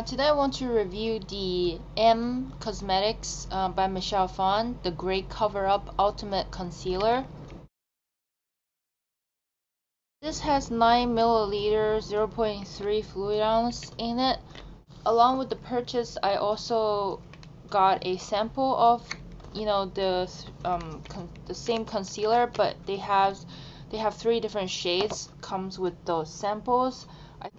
Today I want to review the M Cosmetics by Michelle Phan, the Great Cover Up Ultimate Concealer. This has 9 milliliters, 0.3 fluid ounce in it. Along with the purchase, I also got a sample of, the same concealer, but they have 3 different shades. Comes with those samples.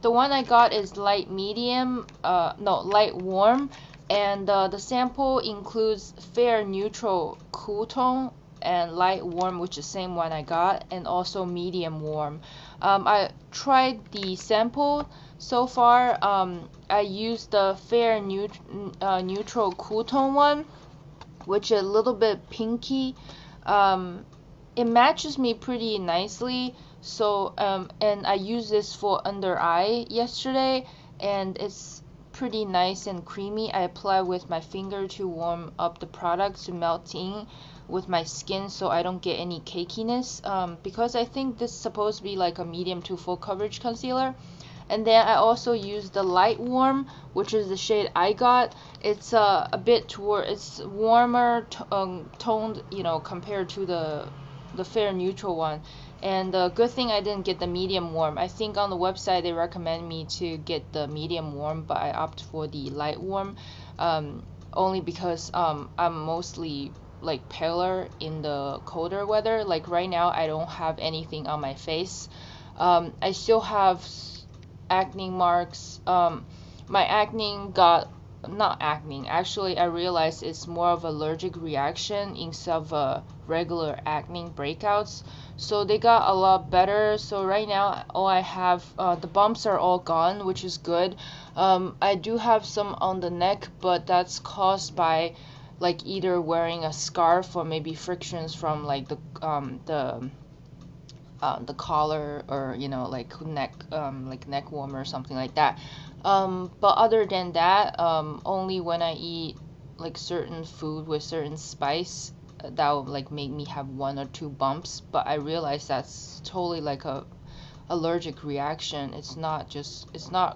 The one I got is light medium, light warm, and the sample includes fair neutral cool tone and light warm, which is the same one I got, and also medium warm. I tried the sample so far. I used the fair neutral cool tone one, which is a little bit pinky. It matches me pretty nicely. So and I used this for under eye yesterday, and it's pretty nice and creamy. I apply with my finger to warm up the product to melt in with my skin so I don't get any cakiness, because I think this is supposed to be like a medium to full coverage concealer. And then I also use the light warm, which is the shade I got. It's it's warmer toned, compared to the fair neutral one. And the good thing I didn't get the medium warm. I think on the website they recommend me to get the medium warm, but I opt for the light warm, only because I'm mostly like paler in the colder weather. Like right now I don't have anything on my face. I still have acne marks. My acne got not acne. Actually, I realized it's more of allergic reaction instead of regular acne breakouts. So they got a lot better. So right now, all I have, the bumps are all gone, which is good. I do have some on the neck, but that's caused by like either wearing a scarf or maybe frictions from like the collar, or like neck warmer or something like that. But other than that, only when I eat like certain food with certain spice, that will like make me have 1 or 2 bumps. But I realize that's totally like a allergic reaction. It's not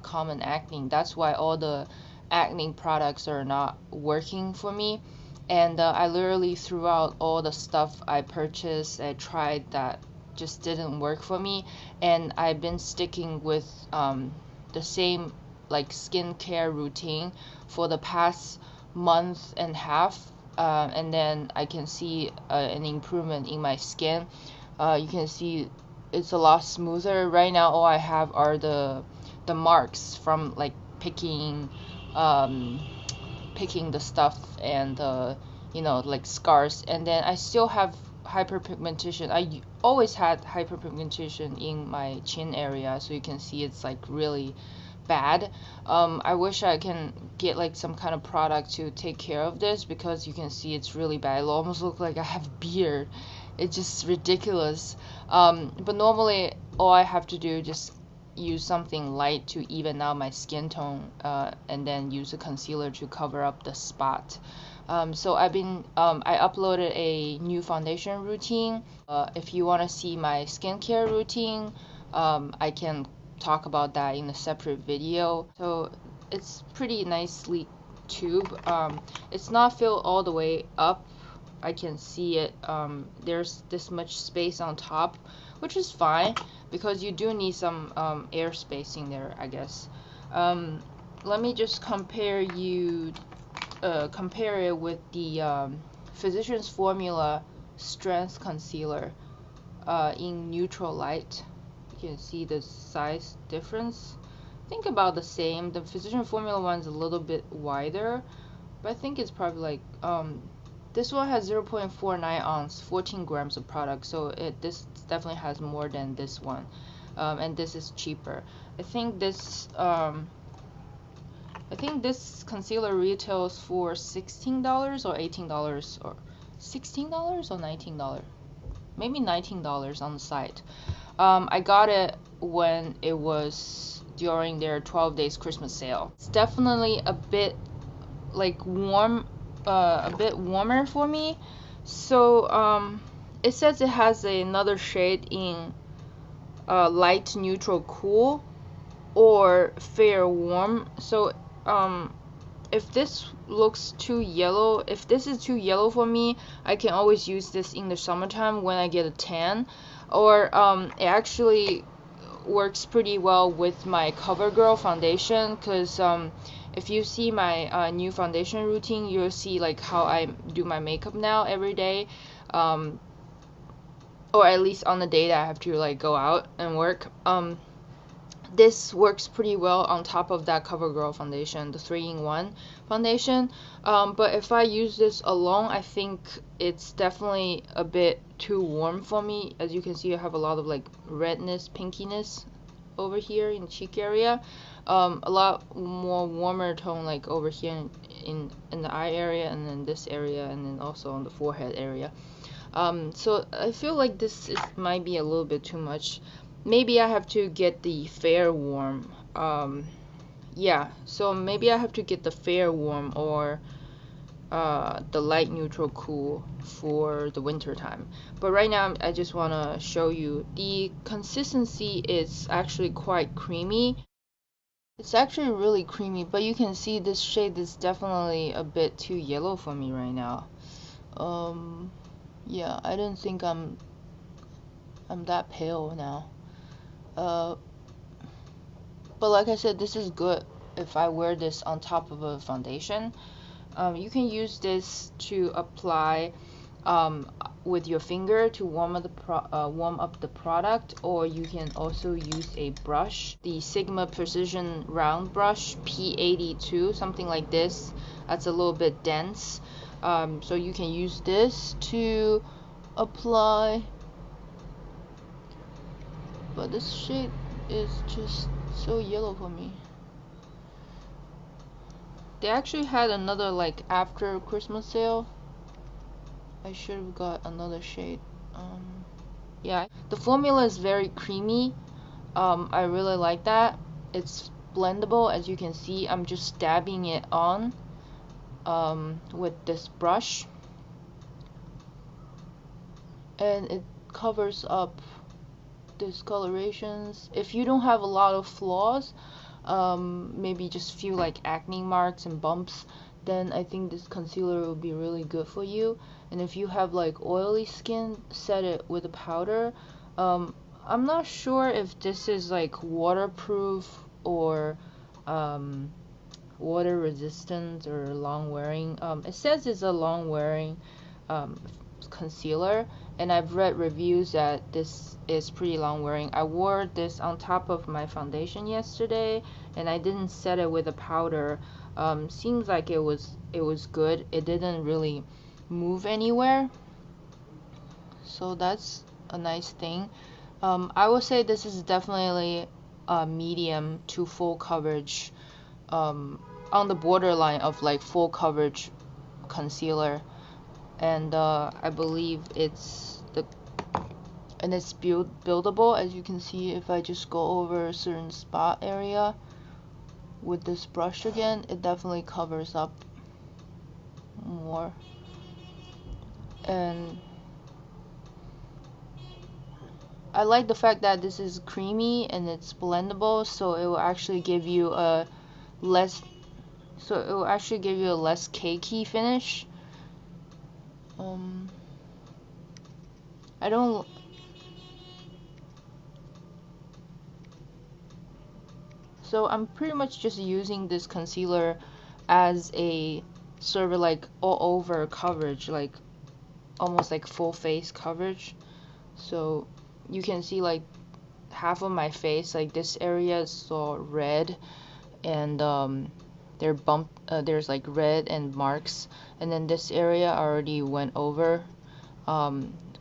common acne. That's why all the acne products are not working for me. And I literally threw out all the stuff I purchased. I tried that just didn't work for me, and I've been sticking with the same like skincare routine for the past month and a half, and then I can see an improvement in my skin. You can see it's a lot smoother. Right now all I have are the marks from like picking the stuff, and like scars. And then I still have hyperpigmentation. I always had hyperpigmentation in my chin area, so you can see it's like really bad. I wish I can get like some kind of product to take care of this, because you can see it's really bad. It almost looks like I have beard. It's just ridiculous. But normally all I have to do just use something light to even out my skin tone, and then use a concealer to cover up the spot. So I uploaded a new foundation routine. If you want to see my skincare routine, I can talk about that in a separate video. So it's pretty nicely tube. It's not filled all the way up. I can see it. There's this much space on top, which is fine because you do need some air space in there, I guess. Let me just compare it with the Physicians Formula Strength Concealer in neutral light. You can see the size difference. I think about the same. The Physician Formula one's a little bit wider, but I think it's probably like this one has 0.49 ounce, 14 grams of product, so this definitely has more than this one, and this is cheaper. I think this concealer retails for $16 or $18, or $16 or $19, maybe $19 on the site. I got it when it was during their 12 days Christmas sale. It's definitely a bit like warm, a bit warmer for me. So it says it has another shade in light neutral cool or fair warm. So if this looks too yellow, if this is too yellow for me, I can always use this in the summertime when I get a tan. Or it actually works pretty well with my CoverGirl foundation, because if you see my new foundation routine, you'll see like how I do my makeup now every day, or at least on the day that I have to like go out and work. This works pretty well on top of that CoverGirl foundation, the 3-in-1 foundation. But if I use this alone, I think it's definitely a bit too warm for me. As you can see, I have a lot of like redness, pinkiness over here in the cheek area. A lot more warmer tone like over here in the eye area, and then this area, and then also on the forehead area. So I feel like this might be a little bit too much. Maybe I have to get the fair warm. Yeah, so maybe I have to get the fair warm or the light neutral cool for the winter time. But right now I just want to show you the consistency is actually quite creamy. It's actually really creamy, but you can see this shade is definitely a bit too yellow for me right now. Yeah, I don't think I'm that pale now. But like I said, this is good if I wear this on top of a foundation. You can use this to apply with your finger to warm up the product, or you can also use a brush, the Sigma Precision Round Brush P82, something like this. That's a little bit dense. So you can use this to apply. But this shade is just so yellow for me. They actually had another like after Christmas sale. I should have got another shade. Yeah, the formula is very creamy. I really like that. It's blendable, as you can see. I'm just dabbing it on with this brush, and it covers up discolorations. If you don't have a lot of flaws, maybe just few like acne marks and bumps, then I think this concealer will be really good for you. And if you have like oily skin, set it with a powder. I'm not sure if this is like waterproof or water resistant or long wearing. It says it's a long wearing concealer, and I've read reviews that this is pretty long wearing. I wore this on top of my foundation yesterday, and I didn't set it with a powder. Seems like it was good. It didn't really move anywhere, so that's a nice thing. I would say this is definitely a medium to full coverage, on the borderline of like full coverage concealer. And I believe it's buildable, as you can see. If I just go over a certain spot area with this brush again, it definitely covers up more. And I like the fact that this is creamy and it's blendable, so it will actually give you a less cakey finish. I don't. So I'm pretty much just using this concealer as a sort of like all over coverage, like almost like full face coverage. So you can see like half of my face, like this area is so red, and there's like red and marks, and then this area already went over,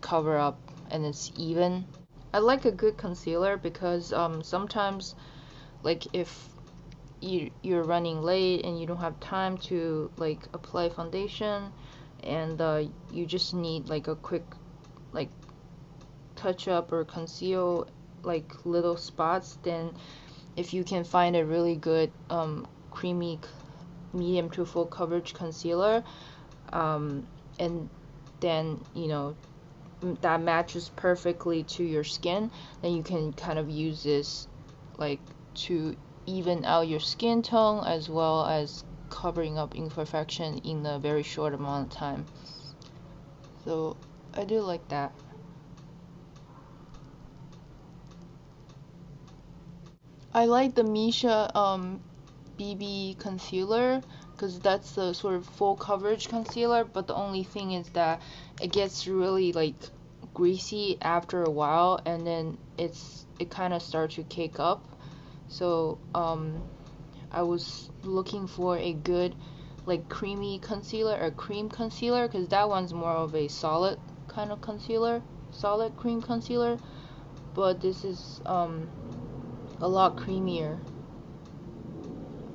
cover up, and it's even. I like a good concealer because sometimes, like if you're running late and you don't have time to like apply foundation, and you just need like a quick like touch up or conceal like little spots, then if you can find a really good creamy medium to full coverage concealer, and then that matches perfectly to your skin, then you can kind of use this like to even out your skin tone as well as covering up imperfection in a very short amount of time. So I do like that. I like the Misha BB concealer because that's the sort of full coverage concealer, but the only thing is that it gets really like greasy after a while, and then it kind of starts to cake up. So I was looking for a good like creamy concealer or cream concealer, because that one's more of a solid kind of concealer, solid cream concealer, but this is a lot creamier.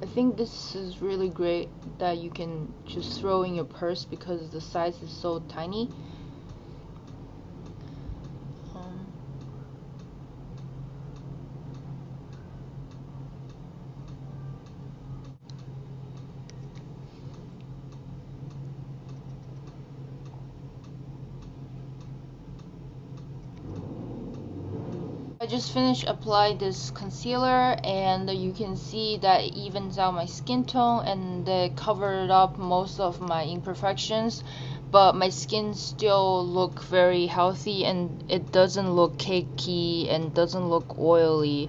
I think this is really great that you can just throw in your purse because the size is so tiny. I just finished applying this concealer, and you can see that it evens out my skin tone and covered up most of my imperfections, but my skin still look very healthy and it doesn't look cakey and doesn't look oily.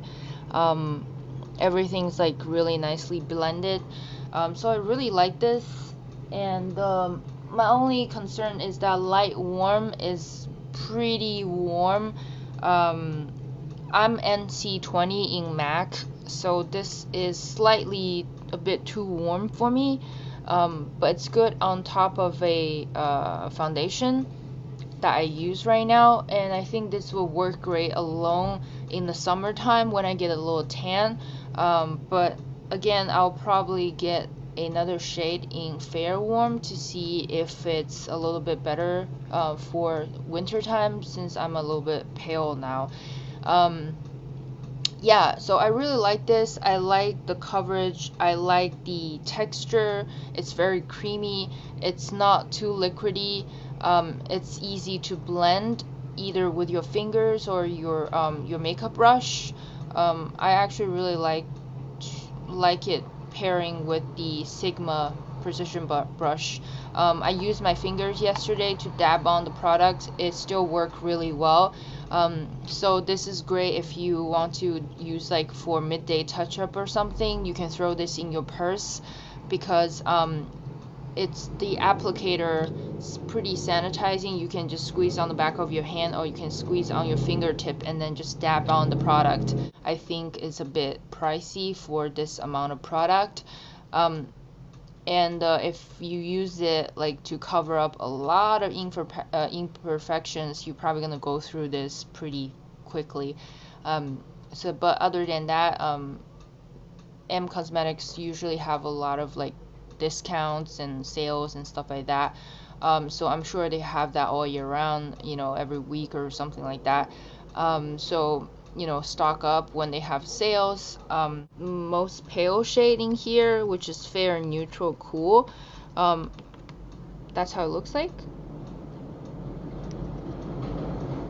Everything's like really nicely blended, so I really like this. And my only concern is that light warm is pretty warm. I'm NC20 in MAC, so this is slightly a bit too warm for me, but it's good on top of a foundation that I use right now, and I think this will work great alone in the summertime when I get a little tan. But again, I'll probably get another shade in fair warm to see if it's a little bit better for wintertime, since I'm a little bit pale now. Yeah, so I really like this. I like the coverage, I like the texture. It's very creamy, it's not too liquidy. It's easy to blend either with your fingers or your makeup brush. I actually really like it pairing with the Sigma precision brush. I used my fingers yesterday to dab on the product. It still worked really well. So this is great if you want to use like for midday touch-up or something. You can throw this in your purse because it's the applicator. It's pretty sanitizing. You can just squeeze on the back of your hand, or you can squeeze on your fingertip and then just dab on the product. I think it's a bit pricey for this amount of product. And if you use it like to cover up a lot of imperfections, you're probably gonna go through this pretty quickly. But other than that, M Cosmetics usually have a lot of like discounts and sales and stuff like that. So I'm sure they have that all year round, every week or something like that. So stock up when they have sales. Most pale shade in here, which is fair, neutral, cool. That's how it looks like.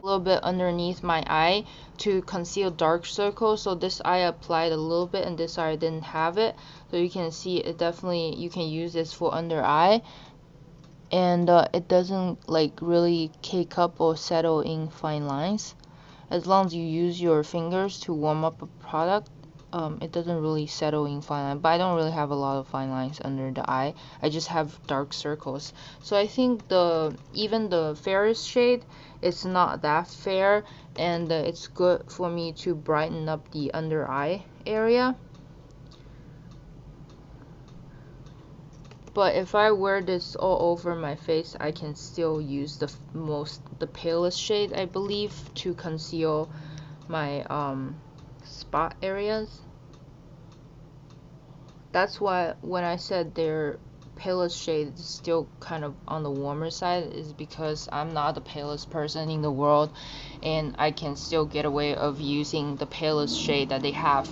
A little bit underneath my eye to conceal dark circles. So this eye applied a little bit, and this eye I didn't have it. So you can see it definitely, you can use this for under eye. And it doesn't like really cake up or settle in fine lines. As long as you use your fingers to warm up a product, it doesn't really settle in fine line. But I don't really have a lot of fine lines under the eye. I just have dark circles. So I think even the fairest shade, it's not that fair, and it's good for me to brighten up the under eye area. But if I wear this all over my face, I can still use the palest shade, I believe, to conceal my spot areas. That's why when I said their palest shade is still kind of on the warmer side, is because I'm not the palest person in the world, and I can still get away of using the palest shade that they have.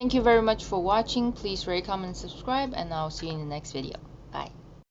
Thank you very much for watching. Please rate, comment, and subscribe, and I'll see you in the next video. Bye.